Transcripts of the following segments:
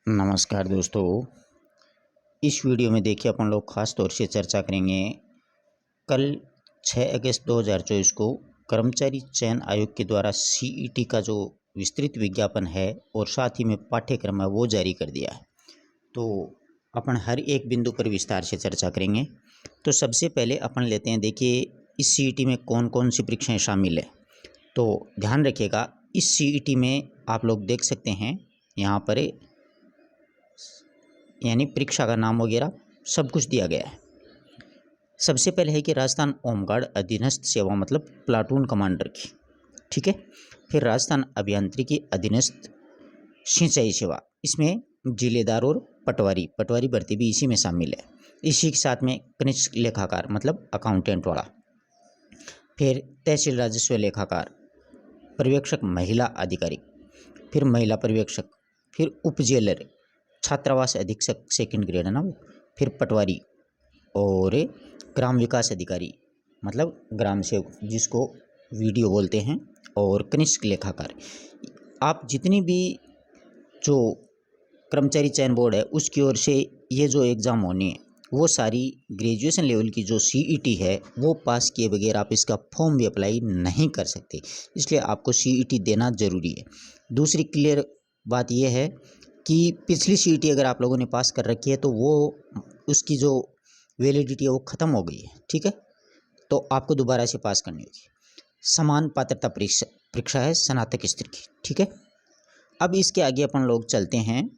नमस्कार दोस्तों। इस वीडियो में देखिए अपन लोग खास तौर से चर्चा करेंगे कल 6 अगस्त 2024 को कर्मचारी चयन आयोग के द्वारा सीईटी का जो विस्तृत विज्ञापन है और साथ ही में पाठ्यक्रम है वो जारी कर दिया है। तो अपन हर एक बिंदु पर विस्तार से चर्चा करेंगे। तो सबसे पहले अपन लेते हैं, देखिए इस सीईटी में कौन कौन सी परीक्षाएँ शामिल है। तो ध्यान रखिएगा, इस सीईटी में आप लोग देख सकते हैं यहाँ पर यानी परीक्षा का नाम वगैरह सब कुछ दिया गया है। सबसे पहले है कि राजस्थान होमगार्ड अधीनस्थ सेवा, मतलब प्लाटून कमांडर की, ठीक है। फिर राजस्थान अभियांत्रिकी अधीनस्थ सिंचाई सेवा, इसमें जिलेदार और पटवारी भर्ती भी इसी में शामिल है। इसी के साथ में कनिष्ठ लेखाकार मतलब अकाउंटेंट वाला। फिर तहसील राजस्व लेखाकार, पर्यवेक्षक महिला अधिकारी, फिर महिला पर्यवेक्षक, फिर उप जेलर, छात्रावास अधीक्षक सेकंड ग्रेड है ना वो, फिर पटवारी और ग्राम विकास अधिकारी मतलब ग्राम सेवक जिसको वीडियो बोलते हैं, और कनिष्ठ लेखाकार। आप जितनी भी जो कर्मचारी चयन बोर्ड है उसकी ओर से ये जो एग्ज़ाम होनी है वो सारी ग्रेजुएशन लेवल की जो सीईटी है वो पास किए बगैर आप इसका फॉर्म भी अप्लाई नहीं कर सकते, इसलिए आपको सीईटी देना ज़रूरी है। दूसरी क्लियर बात यह है कि पिछली सीईटी अगर आप लोगों ने पास कर रखी है तो वो उसकी जो वैलिडिटी है वो ख़त्म हो गई है, ठीक है। तो आपको दोबारा से पास करनी होगी। समान पात्रता परीक्षा है स्नातक स्तर की, ठीक है। अब इसके आगे अपन लोग चलते हैं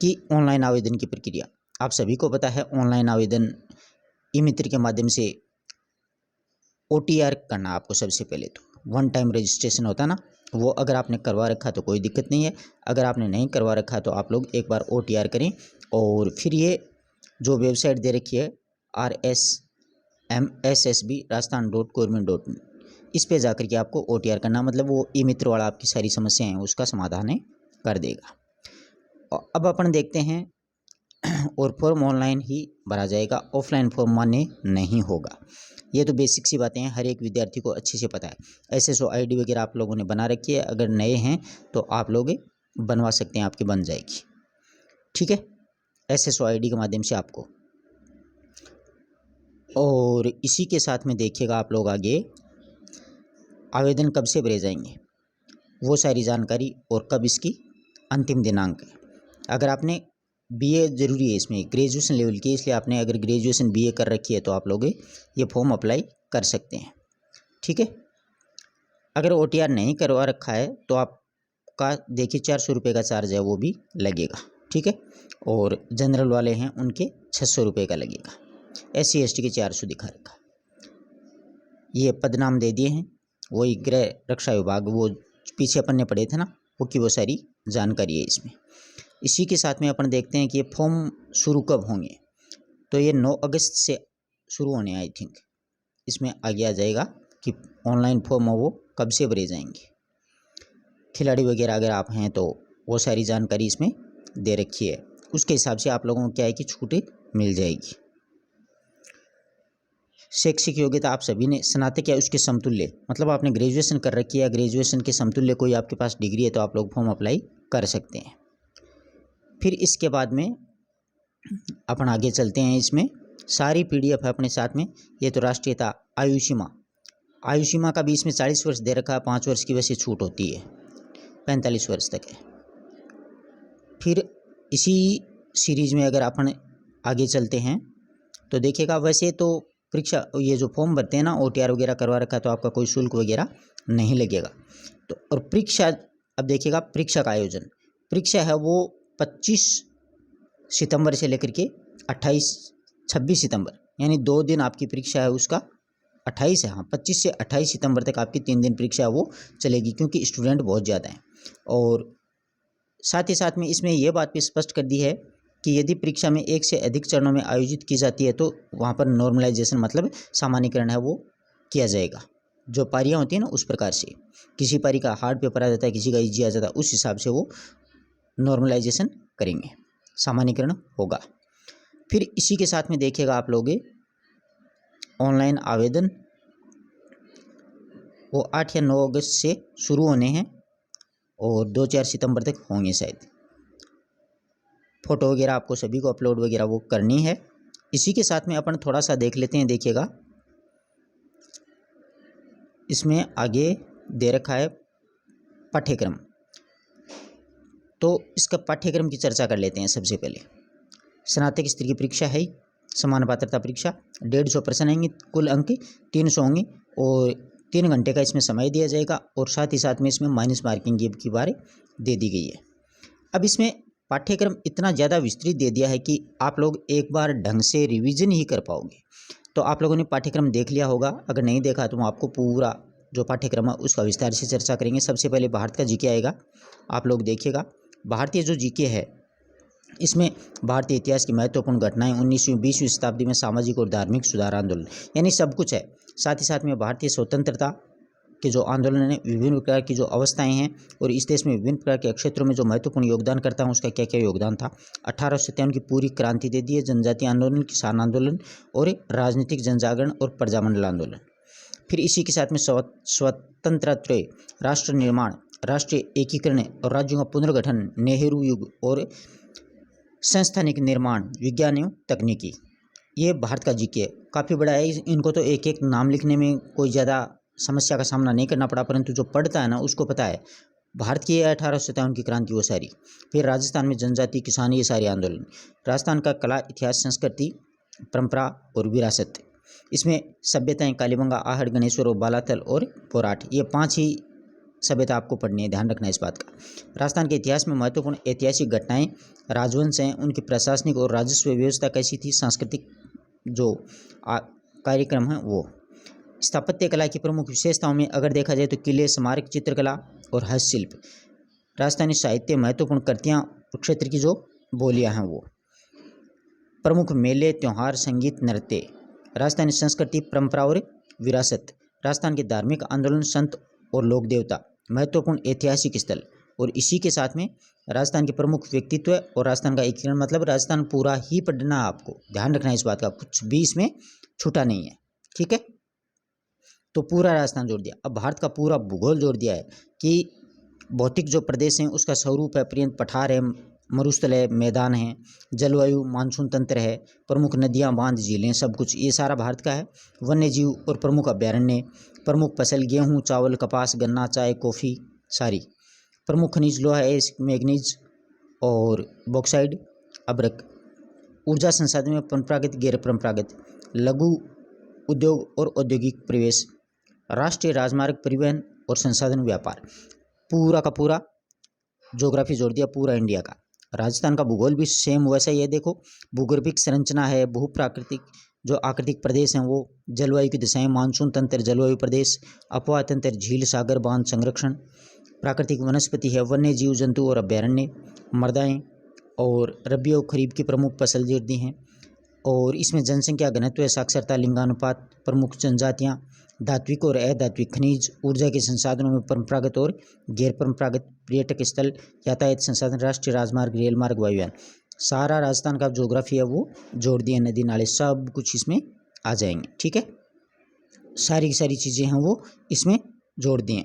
कि ऑनलाइन आवेदन की प्रक्रिया। आप सभी को पता है ऑनलाइन आवेदन ई मित्र के माध्यम से OTR करना। आपको सबसे पहले तो वन टाइम रजिस्ट्रेशन होता है ना, वो अगर आपने करवा रखा तो कोई दिक्कत नहीं है। अगर आपने नहीं करवा रखा तो आप लोग एक बार OTR करें, और फिर ये जो वेबसाइट दे रखी है RSMSSB rajasthan.government.in, इस पे जाकर के आपको OTR करना, मतलब वो ई मित्र वाला आपकी सारी समस्याएं हैं उसका समाधान कर देगा। अब अपन देखते हैं और फॉर्म ऑनलाइन ही भरा जाएगा, ऑफलाइन फॉर्म मान्य नहीं होगा। ये तो बेसिक सी बातें हैं, हर एक विद्यार्थी को अच्छे से पता है। SSO ID वगैरह आप लोगों ने बना रखी है, अगर नए हैं तो आप लोग बनवा सकते हैं, आपकी बन जाएगी, ठीक है, SSO ID के माध्यम से आपको। और इसी के साथ में देखिएगा आप लोग आगे आवेदन कब से भरे जाएंगे वो सारी जानकारी, और कब इसकी अंतिम दिनांक है। अगर आपने BA ज़रूरी है इसमें, ग्रेजुएशन लेवल की, इसलिए आपने अगर ग्रेजुएशन BA कर रखी है तो आप लोग ये फॉर्म अप्लाई कर सकते हैं, ठीक है। अगर OTR नहीं करवा रखा है तो आपका देखिए 400 रुपये का चार्ज है वो भी लगेगा, ठीक है। और जनरल वाले हैं उनके 600 रुपये का लगेगा। SC ST के 400 दिखा रखा। ये पद नाम दे दिए हैं, वही गृह रक्षा विभाग वो पीछे अपन ने पढ़े थे ना, वो की वो सारी जानकारी है इसमें। इसी के साथ में अपन देखते हैं कि ये फॉर्म शुरू कब होंगे। तो ये 9 अगस्त से शुरू होने आई थिंक, इसमें आगे आ जाएगा कि ऑनलाइन फॉर्म है वो कब से भरे जाएंगे। खिलाड़ी वगैरह अगर आप हैं तो वो सारी जानकारी इसमें दे रखी है, उसके हिसाब से आप लोगों को क्या है कि छूट मिल जाएगी। शैक्षिक योग्यता आप सभी ने स्नातक या उसके समतुल्य, मतलब आपने ग्रेजुएशन कर रखी है, ग्रेजुएशन के समतुल्य कोई आपके पास डिग्री है तो आप लोग फॉर्म अप्लाई कर सकते हैं। फिर इसके बाद में अपन आगे चलते हैं, इसमें सारी PDF है अपने साथ में। ये तो राष्ट्रीयता आयु सीमा का भी इसमें 40 वर्ष दे रखा है, 5 वर्ष की वैसे छूट होती है, 45 वर्ष तक है। फिर इसी सीरीज में अगर अपन आगे चलते हैं तो देखिएगा, वैसे तो परीक्षा ये जो फॉर्म भरते हैं ना, OTR वगैरह करवा रखा है तो आपका कोई शुल्क वगैरह नहीं लगेगा। तो और परीक्षा, अब देखिएगा परीक्षा का आयोजन, परीक्षा है वो 25 सितंबर से लेकर के 26 सितंबर, यानी 2 दिन आपकी परीक्षा है उसका 28 है, हाँ 25 से 28 सितंबर तक आपकी 3 दिन परीक्षा है वो चलेगी, क्योंकि स्टूडेंट बहुत ज़्यादा हैं। और साथ ही साथ में इसमें यह बात भी स्पष्ट कर दी है कि यदि परीक्षा में एक से अधिक चरणों में आयोजित की जाती है तो वहाँ पर नॉर्मलाइजेशन मतलब सामान्यकरण है वो किया जाएगा। जो पारियाँ होती हैं ना उस प्रकार से, किसी पारी का हार्ड पेपर आ जाता है, किसी का ईजी आ जाता है, उस हिसाब से वो नॉर्मलाइजेशन करेंगे, सामान्यकरण होगा। फिर इसी के साथ में देखिएगा आप लोग ऑनलाइन आवेदन वो 8 या 9 अगस्त से शुरू होने हैं और 2-4 सितंबर तक होंगे शायद। फ़ोटो वगैरह आपको सभी को अपलोड वगैरह वो करनी है। इसी के साथ में अपन थोड़ा सा देख लेते हैं, देखिएगा इसमें आगे दे रखा है पाठ्यक्रम, तो इसका पाठ्यक्रम की चर्चा कर लेते हैं। सबसे पहले स्नातक स्तर की परीक्षा है, समान पात्रता परीक्षा, 150 प्रश्न आएंगे, कुल अंक 300 होंगे और 3 घंटे का इसमें समय दिया जाएगा और साथ ही साथ में इसमें माइनस मार्किंग की बारे दे दी गई है। अब इसमें पाठ्यक्रम इतना ज़्यादा विस्तृत दे दिया है कि आप लोग एक बार ढंग से रिवीजन ही कर पाओगे। तो आप लोगों ने पाठ्यक्रम देख लिया होगा, अगर नहीं देखा तो आपको पूरा जो पाठ्यक्रम है उसका विस्तार से चर्चा करेंगे। सबसे पहले भारत का जीके आएगा, आप लोग देखिएगा। भारतीय जो जीके है इसमें भारतीय इतिहास की महत्वपूर्ण घटनाएं, 19वीं 20वीं शताब्दी में सामाजिक और धार्मिक सुधार आंदोलन, यानी सब कुछ है। साथ ही साथ में भारतीय स्वतंत्रता के जो आंदोलन है, विभिन्न प्रकार की जो अवस्थाएं हैं और इस देश में विभिन्न प्रकार के क्षेत्रों में जो महत्वपूर्ण योगदान करता है उसका क्या क्या योगदान था। 1857 की पूरी क्रांति दे दी है, जनजातीय आंदोलन, किसान आंदोलन और राजनीतिक जनजागरण और प्रजामंडल आंदोलन। फिर इसी के साथ में स्वतंत्रता, राष्ट्र निर्माण, राष्ट्रीय एकीकरण और राज्यों का पुनर्गठन, नेहरू युग और संस्थानिक निर्माण, विज्ञान एवं तकनीकी। ये भारत का जीके काफ़ी बड़ा है, इनको तो एक एक नाम लिखने में कोई ज़्यादा समस्या का सामना नहीं करना पड़ा, परंतु जो पढ़ता है ना उसको पता है भारत की 1857 की क्रांति वो सारी। फिर राजस्थान में जनजाति, किसान, ये सारे आंदोलन। राजस्थान का कला, इतिहास, संस्कृति, परंपरा और विरासत, इसमें सभ्यताएं कालीबंगा, आहड़, गणेश्वर और बालातल और पोराट, ये 5 ही सभ्यता आपको पढ़नी है, ध्यान रखना है इस बात का। राजस्थान के इतिहास में महत्वपूर्ण ऐतिहासिक घटनाएं, राजवंश हैं, उनकी प्रशासनिक और राजस्व व्यवस्था कैसी थी, सांस्कृतिक जो कार्यक्रम हैं वो। स्थापत्य कला की प्रमुख विशेषताओं में अगर देखा जाए तो किले, स्मारक, चित्रकला और हस्तशिल्प। राजस्थानी साहित्य, महत्वपूर्ण कृतियाँ और क्षेत्र की जो बोलियाँ हैं वो। प्रमुख मेले, त्योहार, संगीत, नृत्य। राजस्थानी संस्कृति, परंपरा और विरासत। राजस्थान के धार्मिक आंदोलन, संत और लोक देवता, महत्वपूर्ण ऐतिहासिक स्थल। और इसी के साथ में राजस्थान के प्रमुख व्यक्तित्व और राजस्थान का एकीकरण, मतलब राजस्थान पूरा ही पढ़ना है आपको, ध्यान रखना है इस बात का, कुछ भी इसमें छूटा नहीं है, ठीक है। तो पूरा राजस्थान जोड़ दिया। अब भारत का पूरा भूगोल जोड़ दिया है कि भौतिक जो प्रदेश हैं उसका स्वरूप है, पर्यंत पठार है, मरुस्थल है, मैदान है, जलवायु, मानसून तंत्र है, प्रमुख नदियाँ, बांध, झीलें, सब कुछ ये सारा भारत का है। वन्य जीव और प्रमुख अभ्यारण्य, प्रमुख फसल, गेहूँ, चावल, कपास, गन्ना, चाय, कॉफ़ी सारी। प्रमुख खनिज, लोहा, मैग्नीज और बॉक्साइड, अब्रक। ऊर्जा संसाधन में परंपरागत, गैर परंपरागत, लघु उद्योग और औद्योगिक प्रवेश, राष्ट्रीय राजमार्ग, परिवहन और संसाधन, व्यापार। पूरा का पूरा ज्योग्राफी जोड़ दिया पूरा इंडिया का। राजस्थान का भूगोल भी सेम वैसा ही है, देखो भूगर्भिक संरचना है, भू प्राकृतिक जो आकृतिक प्रदेश हैं वो, जलवायु की दिशाएं, मानसून तंत्र, जलवायु प्रदेश, अपवाह तंत्र, झील, सागर, बांध, संरक्षण, प्राकृतिक वनस्पति है, वन्य जीव जंतु और अभ्यारण्य, मृदाएँ और रबी और खरीफ की प्रमुख फसल जोड़ दी हैं। और इसमें जनसंख्या घनत्व, साक्षरता, लिंगानुपात, प्रमुख जनजातियाँ, धात्विक और अधात्विक खनिज, ऊर्जा के संसाधनों में परंपरागत और गैर परंपरागत, पर्यटक स्थल, यातायात संसाधन, राष्ट्रीय राजमार्ग, रेल मार्ग, वायुयान। सारा राजस्थान का ज्योग्राफी है वो जोड़ दिए, नदी नाले सब कुछ इसमें आ जाएंगे, ठीक है। सारी की सारी चीज़ें हैं वो इसमें जोड़ दिए।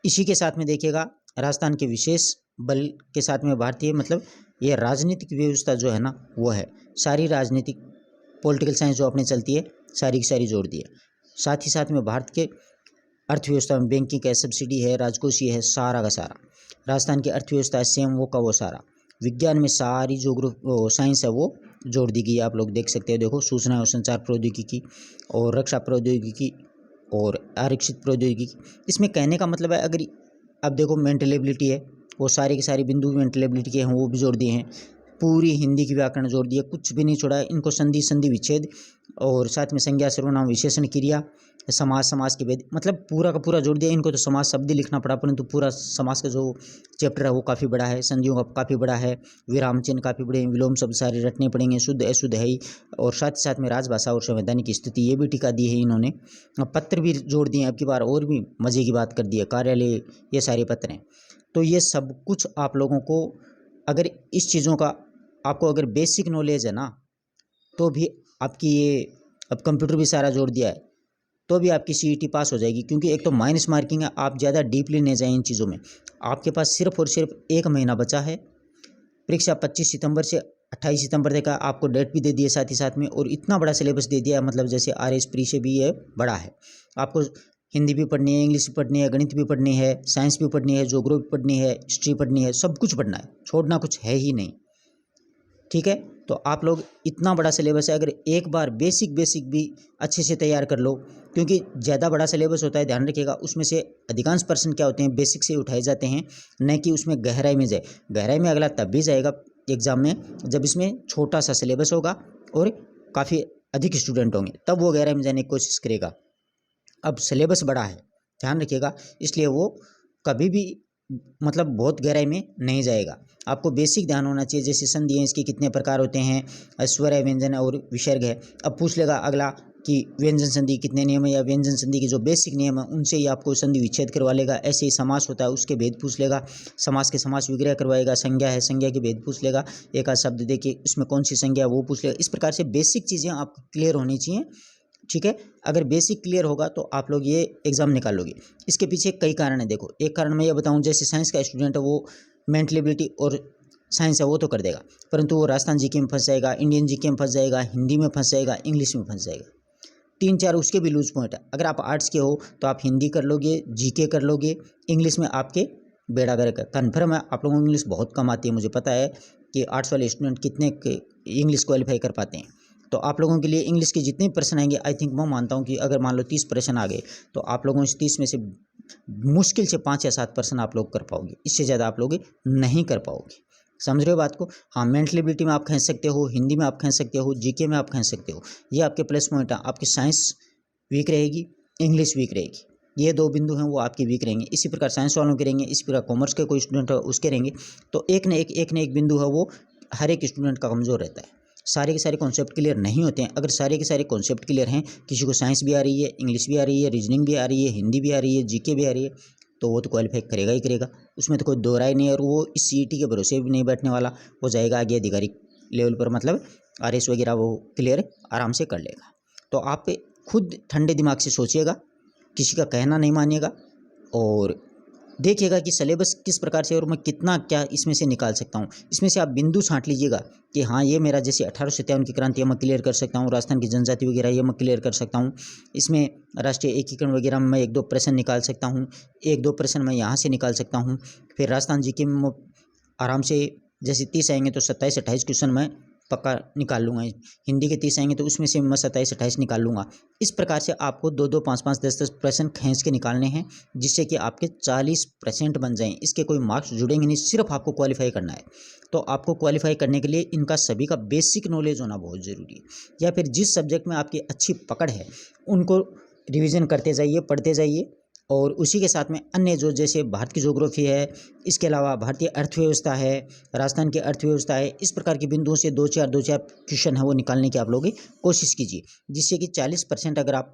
इसी के साथ में देखिएगा राजस्थान के विशेष बल के साथ में भारतीय, मतलब ये राजनीतिक व्यवस्था जो है ना वो है, सारी राजनीतिक पॉलिटिकल साइंस जो अपने चलती है सारी की सारी जोड़ दी है। साथ ही साथ में भारत के अर्थव्यवस्था में बैंकिंग है, सब्सिडी है, राजकोषीय है, सारा का सारा। राजस्थान की अर्थव्यवस्था है सेम वो का वो सारा। विज्ञान में सारी जो साइंस है वो जोड़ दी गई है, आप लोग देख सकते हैं। देखो सूचना और संचार प्रौद्योगिकी और रक्षा प्रौद्योगिकी और आरक्षित प्रौद्योगिकी। इसमें कहने का मतलब है, अगर अब देखो मेंटल एबिलिटी है, वो सारे के सारे बिंदु मेंटल एबिलिटी के हैं वो भी जोड़ दिए हैं। पूरी हिंदी की व्याकरण जोड़ दिए, कुछ भी नहीं छोड़ा है। इनको संधि, संधि विच्छेद और साथ में संज्ञा, सर्वनाम, विशेषण, क्रिया, समास, समास के भेद, मतलब पूरा का पूरा जोड़ दिया। इनको तो समास शब्द लिखना पड़ा, परंतु पूरा समास का जो चैप्टर है वो काफ़ी बड़ा है, संधियों का काफ़ी बड़ा है, विराम चिन्ह काफ़ी बड़े हैं, विलोम शब्द सारे रटने पड़ेंगे, शुद्ध अशुद्ध है ही, और साथ ही साथ में राजभाषा और संवैधानिक स्थिति ये भी टिका दी है इन्होंने। पत्र भी जोड़ दिए अब की बार, और भी मज़े की बात कर दी है, कार्यालय, ये सारे पत्र हैं। तो ये सब कुछ आप लोगों को अगर इस चीज़ों का आपको अगर बेसिक नॉलेज है ना, तो भी आपकी ये, अब कंप्यूटर भी सारा जोड़ दिया है, तो भी आपकी सीईटी पास हो जाएगी। क्योंकि एक तो माइनस मार्किंग है, आप ज़्यादा डीपली नहीं जाएं इन चीज़ों में। आपके पास सिर्फ और सिर्फ 1 महीना बचा है परीक्षा 25 सितंबर से 28 सितंबर तक का आपको डेट भी दे दिया साथ ही साथ में, और इतना बड़ा सिलेबस दे दिया, मतलब जैसे RS प्री से भी ये बड़ा है। आपको हिंदी भी पढ़नी है, इंग्लिश भी पढ़नी है, गणित भी पढ़नी है, साइंस भी पढ़नी है, ज्योग्राफी पढ़नी है, हिस्ट्री पढ़नी है, सब कुछ पढ़ना है, छोड़ना कुछ है ही नहीं। ठीक है, तो आप लोग इतना बड़ा सिलेबस है, अगर एक बार बेसिक भी अच्छे से तैयार कर लो, क्योंकि ज़्यादा बड़ा सिलेबस होता है, ध्यान रखिएगा, उसमें से अधिकांश प्रश्न क्या होते हैं, बेसिक से उठाए जाते हैं, न कि उसमें गहराई में जाए। गहराई में अगला तब भी जाएगा एग्ज़ाम में जब इसमें छोटा सा सिलेबस होगा और काफ़ी अधिक स्टूडेंट होंगे, तब वो गहराई में जाने की कोशिश करेगा। अब सिलेबस बड़ा है, ध्यान रखिएगा, इसलिए वो कभी भी मतलब बहुत गहराई में नहीं जाएगा। आपको बेसिक ध्यान होना चाहिए, जैसे संधि है, इसके कितने प्रकार होते हैं, स्वर है, व्यंजन है और विसर्ग है। अब पूछ लेगा अगला कि व्यंजन संधि कितने नियम है, या व्यंजन संधि के जो बेसिक नियम है उनसे ही आपको संधि विच्छेद करवा लेगा। ऐसे ही समास होता है, उसके भेद पूछ लेगा, समास के समास विग्रह करवाएगा। संज्ञा है, संज्ञा के भेद पूछ लेगा, एक आध शब्द देखिए इसमें कौन सी संज्ञा वो पूछ लेगा। इस प्रकार से बेसिक चीज़ें आपको क्लियर होनी चाहिए। ठीक है, अगर बेसिक क्लियर होगा तो आप लोग ये एग्ज़ाम निकाल लोगे। इसके पीछे कई कारण है। देखो, एक कारण मैं ये बताऊं, जैसे साइंस का स्टूडेंट है वो मेंटल एबिलिटी और साइंस है वो तो कर देगा, परंतु वो राजस्थान जीके में फंस जाएगा, इंडियन जीके में फंस जाएगा, हिंदी में फंस जाएगा, इंग्लिश में फंस जाएगा। 3-4 उसके भी लूज पॉइंट है। अगर आप आर्ट्स के हो तो आप हिंदी कर लोगे, जीके कर लोगे, इंग्लिश में आपके बेड़ा गर्क है। कन्फर्म है, आप लोगों को इंग्लिश बहुत कम आती है, मुझे पता है कि आर्ट्स वाले स्टूडेंट कितने इंग्लिश क्वालिफाई कर पाते हैं। तो आप लोगों के लिए इंग्लिश के जितने प्रश्न आएंगे, आई थिंक मैं मानता हूं कि अगर मान लो 30 प्रश्न आ गए तो आप लोगों इस 30 में से मुश्किल से 5 या 7 प्रश्न आप लोग कर पाओगे, इससे ज़्यादा आप लोग नहीं कर पाओगे। समझ रहे हो बात को? हाँ, मेंटल एबिलिटी में आप खींच सकते हो, हिंदी में आप खींच सकते हो, जीके में आप खींच सकते हो, ये आपके प्लस पॉइंट है। आपकी साइंस वीक रहेगी, इंग्लिश वीक रहेगी, ये 2 बिंदु हैं वो आपके वीक रहेंगे। इसी प्रकार साइंस वालों के रहेंगे, इसी प्रकार कॉमर्स के कोई स्टूडेंट है उसके रहेंगे। तो एक न एक बिंदु है वो हर एक स्टूडेंट का कमज़ोर रहता है। सारे के सारे कॉन्सेप्ट क्लियर नहीं होते हैं। अगर सारे के सारे कॉन्सेप्ट क्लियर हैं, किसी को साइंस भी आ रही है, इंग्लिश भी आ रही है, रीजनिंग भी आ रही है, हिंदी भी आ रही है, जीके भी आ रही है, तो वो तो क्वालिफाई करेगा ही करेगा, उसमें तो कोई दो राय नहीं है। और वो इस CET के भरोसे भी नहीं बैठने वाला, वो जाएगा आगे आधिकारिक लेवल पर, मतलब RS वगैरह वो क्लियर आराम से कर लेगा। तो आप खुद ठंडे दिमाग से सोचिएगा, किसी का कहना नहीं मानिएगा, और देखिएगा कि सिलेबस किस प्रकार से और मैं कितना क्या इसमें से निकाल सकता हूँ। इसमें से आप बिंदु छांट लीजिएगा कि हाँ, ये मेरा जैसे 1857 की क्रांति मैं क्लियर कर सकता हूँ, राजस्थान की जनजाति वगैरह ये मैं क्लियर कर सकता हूँ, इसमें राष्ट्रीय एकीकरण वगैरह में मैं 1-2 प्रश्न निकाल सकता हूँ, 1-2 प्रश्न मैं यहाँ से निकाल सकता हूँ। फिर राजस्थान जीके में आराम से जैसे 30 आएंगे तो 27-28 क्वेश्चन मैं पक्का निकाल लूँगा। हिंदी के 30 आएंगे तो उसमें से मैं 27-28 निकाल लूँगा। इस प्रकार से आपको 2-2, 5-5, 10-10 प्रश्न खींच के निकालने हैं, जिससे कि आपके 40% बन जाएं। इसके कोई मार्क्स जुड़ेंगे नहीं, सिर्फ आपको क्वालिफाई करना है। तो आपको क्वालिफाई करने के लिए इनका सभी का बेसिक नॉलेज होना बहुत ज़रूरी है, या फिर जिस सब्जेक्ट में आपकी अच्छी पकड़ है उनको रिविज़न करते जाइए, पढ़ते जाइए, और उसी के साथ में अन्य जो जैसे भारत की ज्योग्राफी है, इसके अलावा भारतीय अर्थव्यवस्था है, राजस्थान की अर्थव्यवस्था है, इस प्रकार के बिंदुओं से 2-4 क्वेश्चन है वो निकालने की आप लोग कोशिश कीजिए, जिससे कि 40% अगर आप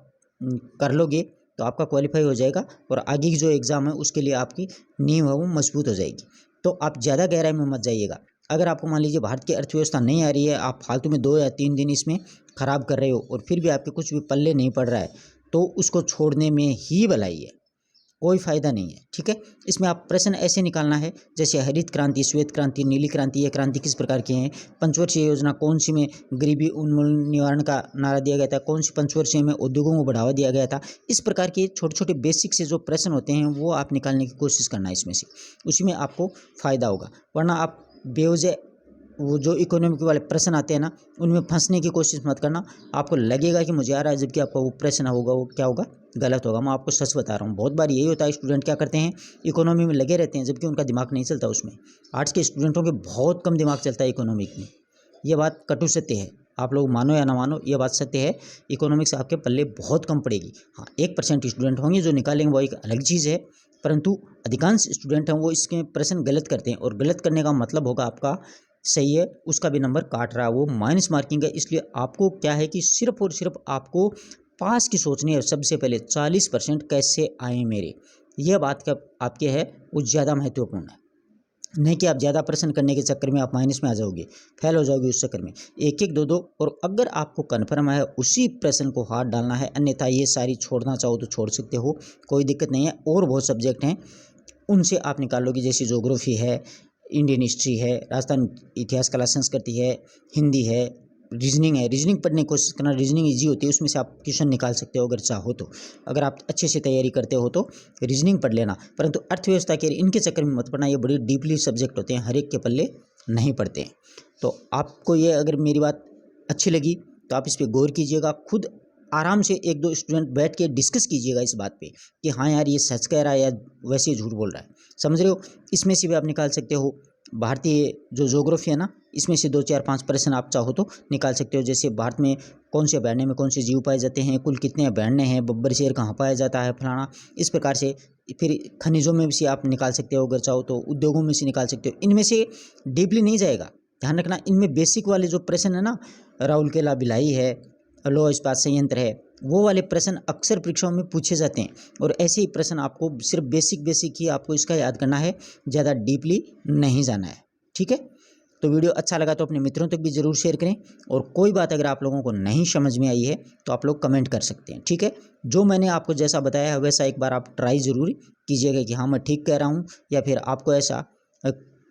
कर लोगे तो आपका क्वालिफाई हो जाएगा, और आगे की जो एग्ज़ाम है उसके लिए आपकी नींव है वो मजबूत हो जाएगी। तो आप ज़्यादा गहराई में मत जाइएगा। अगर आपको मान लीजिए भारत की अर्थव्यवस्था नहीं आ रही है, आप फालतू में 2 या 3 दिन इसमें ख़राब कर रहे हो और फिर भी आपके कुछ भी पल्ले नहीं पड़ रहा है, तो उसको छोड़ने में ही भलाई है, कोई फ़ायदा नहीं है। ठीक है, इसमें आप प्रश्न ऐसे निकालना है जैसे हरित क्रांति, श्वेत क्रांति, नीली क्रांति, ये क्रांति किस प्रकार की हैं, पंचवर्षीय योजना कौन सी में गरीबी उन्मूलन निवारण का नारा दिया गया था, कौन सी पंचवर्षीय में उद्योगों को बढ़ावा दिया गया था। इस प्रकार के छोटे छोटे बेसिक से जो प्रश्न होते हैं वो आप निकालने की कोशिश करना है इसमें से, उसी में आपको फ़ायदा होगा। वरना आप बेवजह वो जो इकोनॉमिक वाले प्रश्न आते हैं ना, उनमें फंसने की कोशिश मत करना। आपको लगेगा कि मुझे आ रहा है, जबकि आपका वो प्रश्न होगा वो क्या होगा, गलत होगा। मैं आपको सच बता रहा हूँ, बहुत बार यही होता है, स्टूडेंट क्या करते हैं, इकोनॉमी में लगे रहते हैं जबकि उनका दिमाग नहीं चलता उसमें। आर्ट्स के स्टूडेंटों के बहुत कम दिमाग चलता है इकोनॉमिक में, ये बात कटु सत्य है। आप लोग मानो या ना मानो, ये बात सत्य है, इकोनॉमिक्स आपके पल्ले बहुत कम पड़ेगी। हाँ, 1% स्टूडेंट होंगे जो निकालेंगे, वो एक अलग चीज़ है, परंतु अधिकांश स्टूडेंट हैं वो इसके प्रश्न गलत करते हैं, और गलत करने का मतलब होगा आपका सही है उसका भी नंबर काट रहा है, वो माइनस मार्किंग है। इसलिए आपको क्या है कि सिर्फ और सिर्फ आपको पास की सोचनी है। सबसे पहले 40% कैसे आए मेरे, यह बात का आपके है वो ज़्यादा महत्वपूर्ण है, नहीं कि आप ज़्यादा प्रश्न करने के चक्कर में आप माइनस में आ जाओगे, फेल हो जाओगे उस चक्कर में। एक एक दो दो, और अगर आपको कन्फर्म है उसी प्रश्न को हाथ डालना है, अन्यथा ये सारी छोड़ना चाहो तो छोड़ सकते हो, कोई दिक्कत नहीं है। और बहुत सब्जेक्ट हैं उनसे आप निकाल लोगे, जैसे ज्योग्राफी है, इंडियन हिस्ट्री है, राजस्थान इतिहास, कला, संस्कृति है, हिंदी है, रीजनिंग है। रीजनिंग पढ़ने की कोशिश करना, रीजनिंग इजी होती है, उसमें से आप क्वेश्चन निकाल सकते हो अगर चाहो तो। अगर आप अच्छे से तैयारी करते हो तो रीजनिंग पढ़ लेना, परंतु अर्थव्यवस्था के इनके चक्कर में मत पड़ना, ये बड़ी डीपली सब्जेक्ट होते हैं, हर एक के पल्ले नहीं पड़ते हैं। तो आपको ये अगर मेरी बात अच्छी लगी तो आप इस पर गौर कीजिएगा, खुद आराम से 1-2 स्टूडेंट बैठ के डिस्कस कीजिएगा इस बात पे कि हाँ यार ये सच कह रहा है या वैसे झूठ बोल रहा है, समझ रहे हो। इसमें से भी आप निकाल सकते हो भारतीय जो ज्योग्राफी है ना, इसमें से 2, 4, 5 प्रश्न आप चाहो तो निकाल सकते हो। जैसे भारत में कौन से अभयारण्य में कौन से जीव पाए जाते हैं, कुल कितने अभयारण्य हैं, बब्बर शेर कहाँ पाया जाता है, फलाना, इस प्रकार से। फिर खनिजों में भी आप निकाल सकते हो अगर चाहो तो, उद्योगों में से निकाल सकते हो। इनमें से डीपली नहीं जाएगा, ध्यान रखना। इनमें बेसिक वाले जो प्रश्न है ना, राउरकेला भिलाई है, लौह इस्पात संयंत्र है, वो वाले प्रश्न अक्सर परीक्षाओं में पूछे जाते हैं। और ऐसे ही प्रश्न आपको सिर्फ बेसिक ही आपको इसका याद करना है, ज़्यादा डीपली नहीं जाना है, ठीक है। तो वीडियो अच्छा लगा तो अपने मित्रों तक भी ज़रूर शेयर करें, और कोई बात अगर आप लोगों को नहीं समझ में आई है तो आप लोग कमेंट कर सकते हैं, ठीक है। जो मैंने आपको जैसा बताया है वैसा एक बार आप ट्राई ज़रूर कीजिएगा कि हाँ मैं ठीक कह रहा हूँ, या फिर आपको ऐसा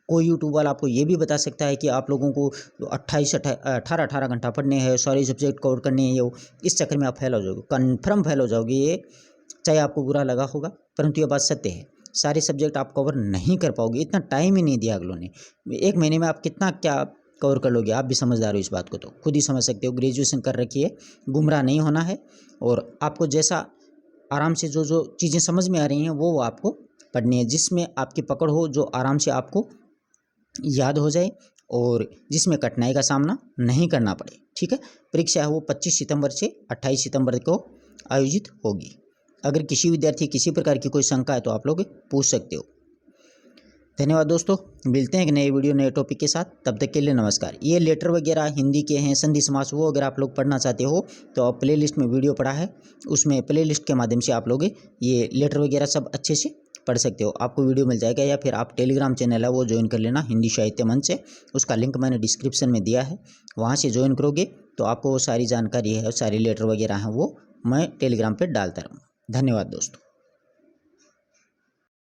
कोई यूट्यूब वाला आपको ये भी बता सकता है कि आप लोगों को 18 घंटा पढ़ने हैं, सारे सब्जेक्ट कवर करने हैं, ये इस चक्कर में आप फेल हो जाओगे, कन्फर्म फेल हो जाओगे। ये चाहे आपको बुरा लगा होगा, परंतु ये बात सत्य है, सारे सब्जेक्ट आप कवर नहीं कर पाओगे, इतना टाइम ही नहीं दिया अगलों ने। 1 महीने में आप कितना क्या कवर कर लोगे, आप भी समझदार हो इस बात को, तो खुद ही समझ सकते हो। ग्रेजुएशन कर रखी है, गुमराह नहीं होना है, और आपको जैसा आराम से जो चीज़ें समझ में आ रही हैं वो आपको पढ़नी है, जिसमें आपकी पकड़ हो, जो आराम से आपको याद हो जाए और जिसमें कठिनाई का सामना नहीं करना पड़े, ठीक है। परीक्षा है वो 25 सितंबर से 28 सितंबर को आयोजित होगी। अगर किसी विद्यार्थी किसी प्रकार की कोई शंका है तो आप लोग पूछ सकते हो। धन्यवाद दोस्तों, मिलते हैं एक नए वीडियो नए टॉपिक के साथ, तब तक के लिए नमस्कार। ये लेटर वगैरह हिंदी के हैं, संधि समास, वो अगर आप लोग पढ़ना चाहते हो तो आप प्लेलिस्ट में वीडियो पड़ा है, उसमें प्लेलिस्ट के माध्यम से आप लोग ये लेटर वगैरह सब अच्छे से पढ़ सकते हो, आपको वीडियो मिल जाएगा। या फिर आप टेलीग्राम चैनल है वो ज्वाइन कर लेना, हिंदी साहित्य मंच है, उसका लिंक मैंने डिस्क्रिप्शन में दिया है, वहाँ से ज्वाइन करोगे तो आपको वो सारी जानकारी है, सारी लेटर वगैरह हैं वो मैं टेलीग्राम पर डालता रहूँगा। धन्यवाद दोस्तों।